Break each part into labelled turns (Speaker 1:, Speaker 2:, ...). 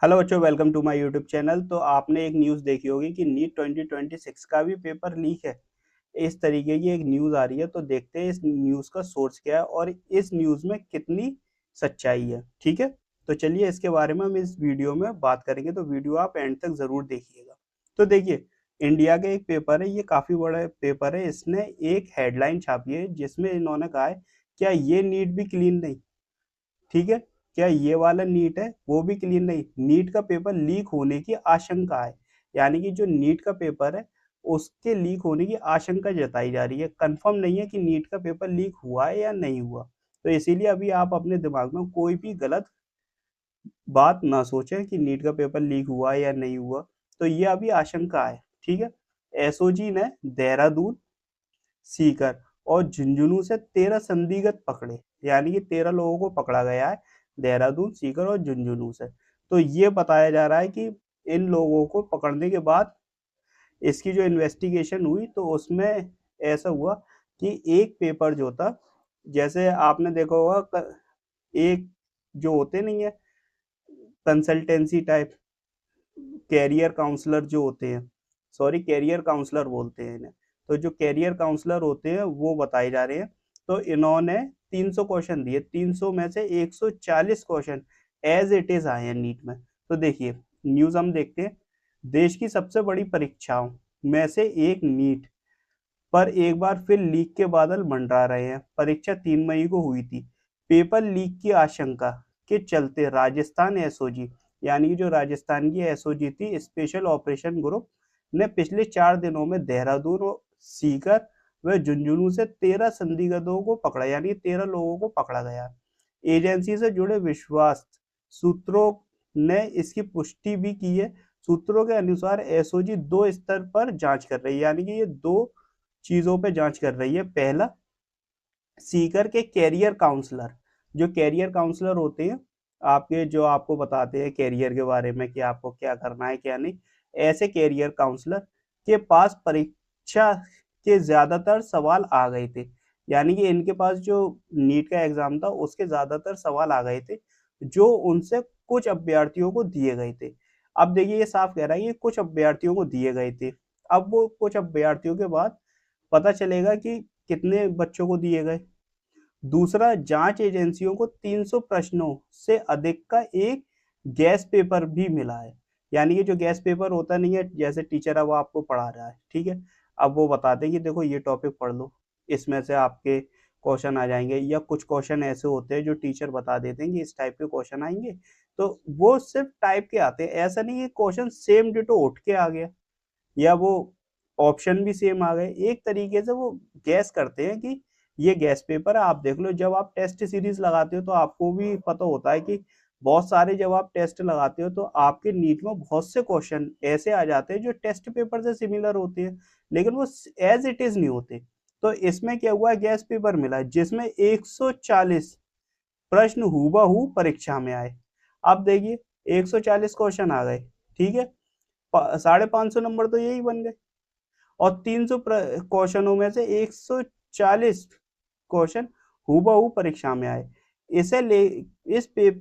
Speaker 1: Hello बच्चों, welcome to my YouTube channel. तो आपने एक न्यूज़ देखी होगी कि नीट 2026 का भी पेपर लीक है। इस तरीके की एक न्यूज़ आ रही है, तो देखते हैं इस न्यूज़ का सोर्स क्या है और इस न्यूज़ में कितनी सच्चाई है। ठीक है, तो चलिए इसके बारे में हम इस वीडियो में बात करेंगे, तो वीडियो आप एंड तक ज़रूर देखिएगा। तो देखिए, इंडिया का एक पेपर है, ये काफ़ी बड़ा पेपर है। इसने एक हेडलाइन छापी है जिसमें इन्होंने कहा है, क्या ये नीट भी क्लीन नहीं? ठीक है, क्या ये वाला नीट है वो भी क्लीन नहीं? नीट का पेपर लीक होने की आशंका है, यानी कि जो नीट का पेपर है उसके लीक होने की आशंका जताई जा रही है। कंफर्म नहीं है कि नीट का पेपर लीक हुआ है या नहीं हुआ। तो इसीलिए अभी आप अपने दिमाग में कोई भी गलत बात ना सोचें कि नीट का पेपर लीक हुआ है या नहीं हुआ। तो ये अभी आशंका है। ठीक है, एसओजी ने देहरादून, सीकर और झुंझुनू से 13 संदिग्ध पकड़े, यानी कि 13 लोगों को पकड़ा गया है देहरादून, सीकर और झुंझुनू से। तो ये बताया जा रहा है कि इन लोगों को पकड़ने के बाद इसकी जो इन्वेस्टिगेशन हुई तो उसमें ऐसा हुआ कि एक पेपर जो था, जैसे आपने देखा होगा एक जो होते नहीं है कंसल्टेंसी टाइप, कैरियर काउंसलर जो होते हैं, सॉरी कैरियर काउंसलर बोलते हैं इन्हें। तो जो कैरियर काउंसलर होते हैं वो बताए जा रहे हैं। तो इन्होंने 300 क्वेश्चन दिए, 300 में से 140 क्वेश्चन एज इट इज आए हैं नीट में। तो देखिए न्यूज हम देखते हैं। देश की सबसे बड़ी परीक्षाओं में से एक नीट पर एक बार फिर लीक के बादल मंडरा रहे हैं। परीक्षा 3 मई को हुई थी। पेपर लीक की आशंका के चलते राजस्थान एसओजी, यानी कि जो राजस्थान की एसओजी थी, स्पेशल ऑपरेशन ग्रुप, ने पिछले 4 दिनों में देहरादून और सीकर व झुंझुनू से 13 संदिग्धों को पकड़ा, यानी 13 लोगों को पकड़ा गया। एजेंसी से जुड़े विश्वास सूत्रों ने इसकी पुष्टि भी की है। सूत्रों के अनुसार एसओजी 2 स्तर पर जांच कर रही है, यानी कि ये 2 चीजों पे जांच कर रही है। पहला, सीकर के कैरियर काउंसलर, जो कैरियर काउंसलर होते हैं आपके, जो आपको बताते हैं कैरियर के बारे में कि आपको क्या करना है क्या नहीं, ऐसे कैरियर काउंसलर के पास परीक्षा के ज्यादातर सवाल आ गए थे, यानी कि इनके पास जो नीट का एग्जाम था उसके ज्यादातर सवाल आ गए थे जो उनसे कुछ अभ्यर्थियों को दिए गए थे। अब देखिए ये साफ कह रहा है कि कुछ अभ्यर्थियों को दिए गए थे। अब वो कुछ अभ्यर्थियों के बाद पता चलेगा कि कितने बच्चों को दिए गए। दूसरा, जांच एजेंसियों को 300 प्रश्नों से अधिक का एक गैस पेपर भी मिला है, यानी कि जो गैस पेपर होता नहीं है, जैसे टीचर अब आपको पढ़ा रहा है, ठीक है, अब वो बताते हैं कि देखो ये टॉपिक पढ़ लो, इसमें से आपके क्वेश्चन आ जाएंगे, या कुछ क्वेश्चन ऐसे होते हैं जो टीचर बता देते हैं कि इस टाइप के क्वेश्चन आएंगे। तो वो सिर्फ टाइप के आते हैं, ऐसा नहीं है क्वेश्चन सेम डिटो उठ के आ गया या वो ऑप्शन भी सेम आ गए। एक तरीके से वो गैस करते हैं कि ये गैस पेपर है, आप देख लो। जब आप टेस्ट सीरीज लगाते हो तो आपको भी पता होता है कि बहुत सारे, जब आप टेस्ट लगाते हो तो आपके नीट में बहुत से क्वेश्चन ऐसे आ जाते हैं जो टेस्ट पेपर से सिमिलर होते हैं, लेकिन वो एज इट इज नहीं होते। तो इसमें क्या हुआ, गैस पेपर मिला जिसमें 140 प्रश्न हूबहू परीक्षा में आए। अब देखिए 140 क्वेश्चन आ गए, ठीक है, 550 नंबर तो यही बन गए। और 300 क्वेश्चनों में से 140 क्वेश्चन हूबहू परीक्षा में आए। इसे ले इस पे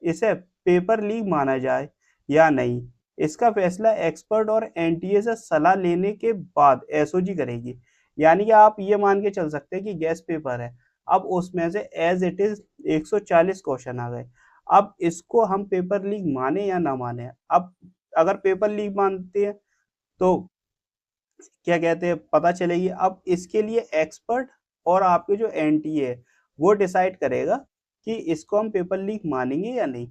Speaker 1: इसे पेपर लीक माना जाए या नहीं, इसका फैसला एक्सपर्ट और एनटीए से सलाह लेने के बाद एसओजी करेगी। यानी कि आप ये मान के चल सकते हैं कि गैस पेपर है, अब उसमें से एज इट इज 140 क्वेश्चन आ गए। अब इसको हम पेपर लीक माने या ना माने। अब अगर पेपर लीक मानते हैं तो क्या कहते हैं पता चलेगी। अब इसके लिए एक्सपर्ट और आपके जो एनटीए है वो डिसाइड करेगा कि इसको हम पेपर लीक मानेंगे या नहीं।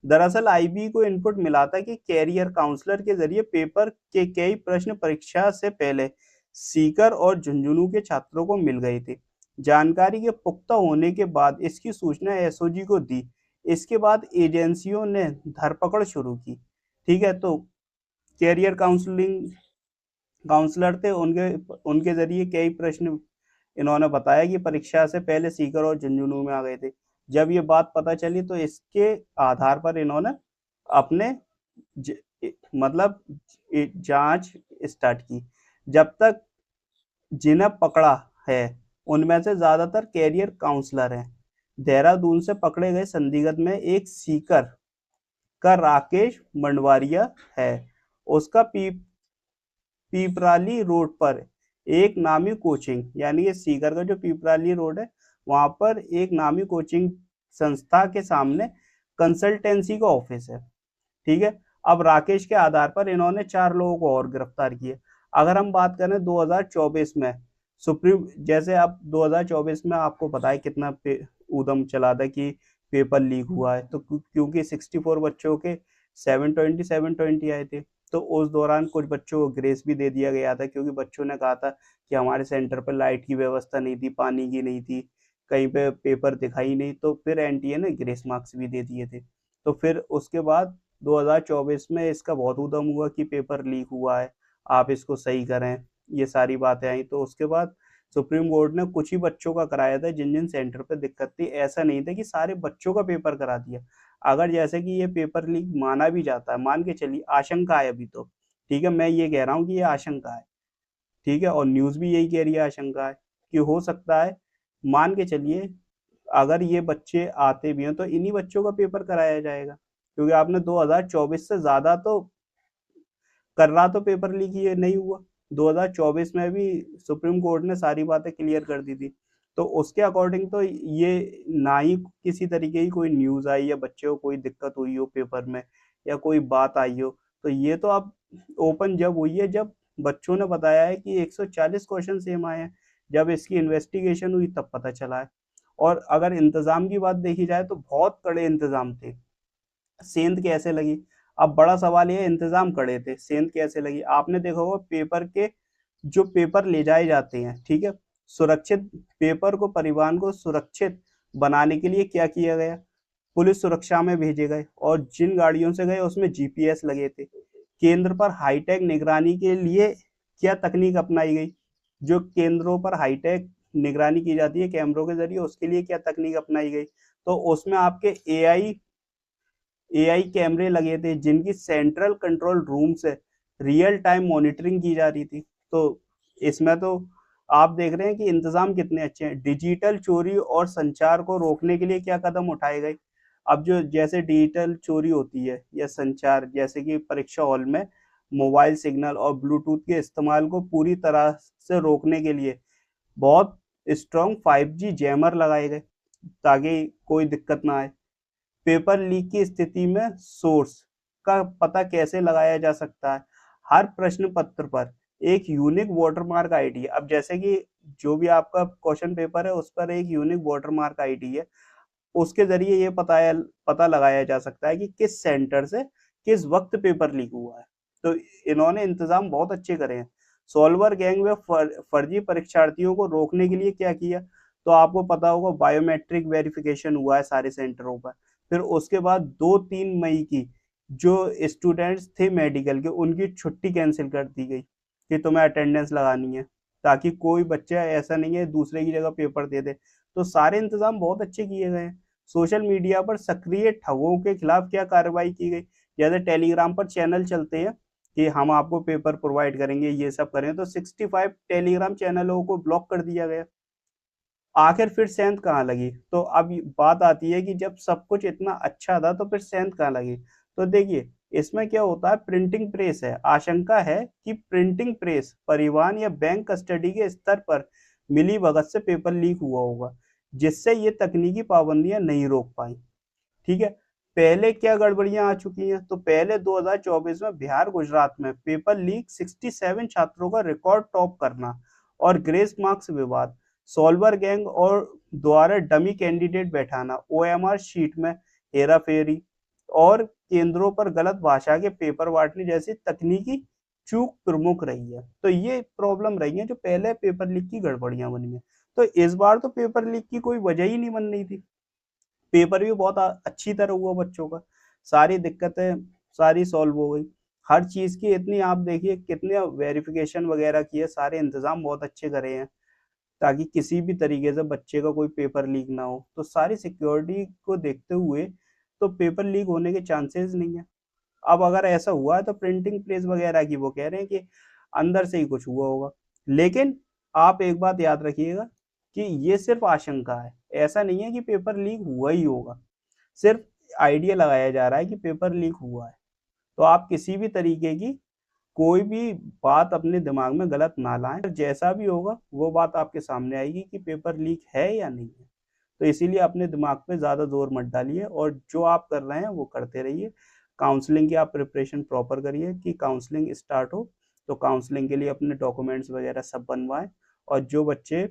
Speaker 1: दरअसल आईबी को इनपुट मिला था कि कैरियर काउंसलर के जरिए पेपर के कई प्रश्न परीक्षा से पहले सीकर और झुंझुनू के छात्रों को मिल गए थे। जानकारी के पुख्ता होने के बाद इसकी सूचना एसओजी को दी। इसके बाद एजेंसियों ने धरपकड़ शुरू की। ठीक है, तो कैरियर काउंसलिंग काउंसलर थे, उनके उनके जरिए कई प्रश्न इन्होंने बताया कि परीक्षा से पहले सीकर और झुंझुनू में आ गए थे। जब ये बात पता चली तो इसके आधार पर इन्होंने अपने ज, मतलब जांच स्टार्ट की। जब तक जिन्हें पकड़ा है उनमें से ज्यादातर कैरियर काउंसलर हैं। देहरादून से पकड़े गए संदिग्ध में एक सीकर का राकेश मंडवारिया है। उसका पीपराली रोड पर एक नामी कोचिंग, यानी ये सीकर का जो पीपराली रोड है वहां पर एक नामी कोचिंग संस्था के सामने कंसल्टेंसी का ऑफिस है। ठीक है। अब राकेश के आधार पर इन्होंने 4 लोगों को और गिरफ्तार किए। अगर हम बात करें 2024 में, सुप्रीम जैसे अब 2024 में आपको पता है कितना ऊधम चला था कि पेपर लीक हुआ है, तो क्योंकि 64 बच्चों के 720 आए थे, तो उस दौरान कुछ बच्चों को ग्रेस भी दे दिया गया था, क्योंकि बच्चों ने कहा था कि हमारे सेंटर पर लाइट की व्यवस्था नहीं थी, पानी की नहीं थी, कहीं पे पेपर दिखाई नहीं, तो फिर एनटीए ने ग्रेस मार्क्स भी दे दिए थे। तो फिर उसके बाद 2024 में इसका बहुत उद्यम हुआ कि पेपर लीक हुआ है, आप इसको सही करें, ये सारी बातें आई। तो उसके बाद सुप्रीम कोर्ट ने कुछ ही बच्चों का कराया था जिन जिन सेंटर पर दिक्कत थी, ऐसा नहीं था कि सारे बच्चों का पेपर करा दिया। अगर जैसे कि ये पेपर लीक माना भी जाता है, मान के चलिए आशंका है अभी तो, ठीक है, मैं ये कह रहा हूँ कि ये आशंका है, ठीक है, और न्यूज़ भी यही कह रही है आशंका है कि हो सकता है, मान के चलिए अगर ये बच्चे आते भी हैं तो इन्हीं बच्चों का पेपर कराया जाएगा, क्योंकि आपने 2024 से ज्यादा तो कर रहा, तो पेपर लीक ये नहीं हुआ। 2024 में भी सुप्रीम कोर्ट ने सारी बातें क्लियर कर दी थी, तो उसके अकॉर्डिंग तो ये ना ही किसी तरीके की कोई न्यूज़ आई या बच्चे को कोई दिक्कत हुई हो पेपर में या कोई बात आई हो, तो ये तो अब ओपन जब हुई है जब बच्चों ने बताया है कि 140 क्वेश्चन सेम आए हैं, जब इसकी इन्वेस्टिगेशन हुई तब पता चला है। और अगर इंतजाम की बात देखी जाए तो बहुत कड़े इंतजाम थे। सेंध कैसे लगी? अब बड़ा सवाल ये, इंतजाम कड़े थे, सेंध कैसे लगी? आपने देखा होगा पेपर के जो पेपर ले जाए जाते हैं, ठीक है, सुरक्षित पेपर को, परिवहन को सुरक्षित बनाने के लिए क्या किया गया? पुलिस सुरक्षा में भेजे गए, और जिन गाड़ियों से गए उसमें जीपीएस लगे थे। केंद्र पर हाईटेक निगरानी के लिए क्या तकनीक अपनाई गई? जो केंद्रों पर हाईटेक निगरानी की जाती है कैमरों के जरिए, उसके लिए क्या तकनीक अपनाई गई? तो उसमें आपके एआई कैमरे लगे थे, जिनकी सेंट्रल कंट्रोल रूम से रियल टाइम मॉनिटरिंग की जा रही थी। तो इसमें तो आप देख रहे हैं कि इंतजाम कितने अच्छे हैं। डिजिटल चोरी और संचार को रोकने के लिए क्या कदम उठाए गए? अब जो जैसे डिजिटल चोरी होती है या संचार, जैसे कि परीक्षा हॉल में मोबाइल सिग्नल और ब्लूटूथ के इस्तेमाल को पूरी तरह से रोकने के लिए बहुत स्ट्रॉन्ग 5G जैमर लगाए गए, ताकि कोई दिक्कत ना आए। पेपर लीक की स्थिति में सोर्स का पता कैसे लगाया जा सकता है? हर प्रश्न पत्र पर एक यूनिक वाटरमार्क आईडी है। अब जैसे कि जो भी आपका क्वेश्चन पेपर है उस पर एक यूनिक वाटरमार्क आईडी है, उसके जरिए ये पता लगाया जा सकता है कि किस सेंटर से किस वक्त पेपर लीक हुआ है। तो इन्होंने इंतजाम बहुत अच्छे करे हैं। सॉल्वर गैंग में फर्जी परीक्षार्थियों को रोकने के लिए क्या किया? तो आपको पता होगा बायोमेट्रिक वेरिफिकेशन हुआ है सारे सेंटरों पर। फिर उसके बाद 2-3 मई की जो स्टूडेंट्स थे मेडिकल के, उनकी छुट्टी कैंसिल कर दी गई कि तुम्हें अटेंडेंस लगानी है, ताकि कोई बच्चा ऐसा नहीं है दूसरे की जगह पेपर दे दे। तो सारे इंतजाम बहुत अच्छे किए गए हैं। सोशल मीडिया पर सक्रिय ठगों के खिलाफ क्या कार्रवाई की गई? जैसे टेलीग्राम पर चैनल चलते हैं कि हम आपको पेपर प्रोवाइड करेंगे, ये सब करें, तो 65 टेलीग्राम चैनलों को ब्लॉक कर दिया गया। आखिर फिर सेंध कहाँ लगी? तो अब बात आती है कि जब सब कुछ इतना अच्छा था तो फिर सेंध कहाँ लगी? तो देखिए, इसमें क्या होता है, प्रिंटिंग प्रेस है। आशंका है कि प्रिंटिंग प्रेस, परिवहन या बैंक कस्टडी के स्तर पर मिली भगत से पेपर लीक हुआ होगा, जिससे ये तकनीकी पाबंदियां नहीं रोक पाई। ठीक है। पहले क्या गड़बड़ियां आ चुकी हैं? तो पहले 2024 में बिहार गुजरात में पेपर लीक, 67 छात्रों का रिकॉर्ड टॉप करना और ग्रेस मार्क्स विवाद, सॉल्वर गैंग और द्वारा डमी कैंडिडेट बैठाना, ओएमआर शीट में हेरा फेरी और केंद्रों पर गलत भाषा के पेपर बांटने जैसी तकनीकी चूक प्रमुख रही है। तो ये प्रॉब्लम रही है जो पहले पेपर लीक की गड़बड़ियां बनी है। तो इस बार तो पेपर लीक की कोई वजह ही नहीं बन रही थी। पेपर भी बहुत अच्छी तरह हुआ बच्चों का, सारी दिक्कतें सारी सॉल्व हो गई। हर चीज की इतनी, आप देखिए कितने वेरिफिकेशन वगैरह किए, सारे इंतजाम बहुत अच्छे करे हैं ताकि किसी भी तरीके से बच्चे का कोई पेपर लीक ना हो। तो सारी सिक्योरिटी को देखते हुए तो पेपर लीक होने के चांसेस नहीं है। अब अगर ऐसा हुआ है तो प्रिंटिंग प्रेस वगैरह की वो कह रहे हैं कि अंदर से ही कुछ हुआ होगा। लेकिन आप एक बात याद रखिएगा कि ये सिर्फ आशंका है, ऐसा नहीं है कि पेपर लीक हुआ ही होगा। सिर्फ आइडिया लगाया जा रहा है कि पेपर लीक हुआ है। तो आप किसी भी तरीके की कोई भी बात अपने दिमाग में गलत ना लाएं, जैसा भी होगा वो बात आपके सामने आएगी कि पेपर लीक है या नहीं है। तो इसीलिए अपने दिमाग पे ज़्यादा जोर मत डालिए और जो आप कर रहे हैं वो करते रहिए। काउंसलिंग की आप प्रिपरेशन प्रॉपर करिए कि काउंसलिंग स्टार्ट हो तो काउंसलिंग के लिए अपने डॉक्यूमेंट्स वगैरह सब बनवाएं, और जो बच्चे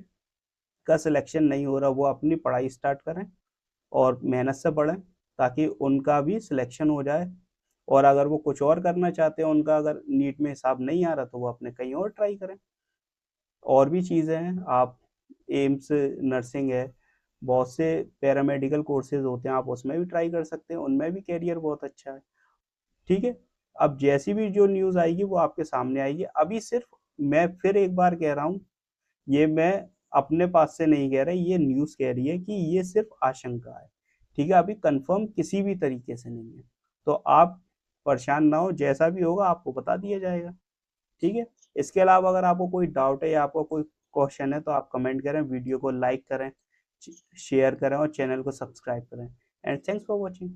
Speaker 1: का सिलेक्शन नहीं हो रहा वो अपनी पढ़ाई स्टार्ट करें और मेहनत से पढ़ें ताकि उनका भी सिलेक्शन हो जाए। और अगर वो कुछ और करना चाहते हैं, उनका अगर नीट में हिसाब नहीं आ रहा तो वो अपने कहीं और ट्राई करें। और भी चीज़ें हैं, आप एम्स नर्सिंग है, बहुत से पैरामेडिकल कोर्सेज होते हैं, आप उसमें भी ट्राई कर सकते हैं, उनमें भी कैरियर बहुत अच्छा है। ठीक है। अब जैसी भी जो न्यूज़ आएगी वो आपके सामने आएगी। अभी सिर्फ मैं फिर एक बार कह रहा हूँ, ये मैं अपने पास से नहीं कह रहा, ये न्यूज़ कह रही है कि ये सिर्फ आशंका है। ठीक है, अभी कंफर्म किसी भी तरीके से नहीं है। तो आप परेशान ना हो, जैसा भी होगा आपको बता दिया जाएगा। ठीक है। इसके अलावा अगर आपको कोई डाउट है या आपको कोई क्वेश्चन है तो आप कमेंट करें, वीडियो को लाइक करें, शेयर करें और चैनल को सब्सक्राइब करें। And thanks for watching.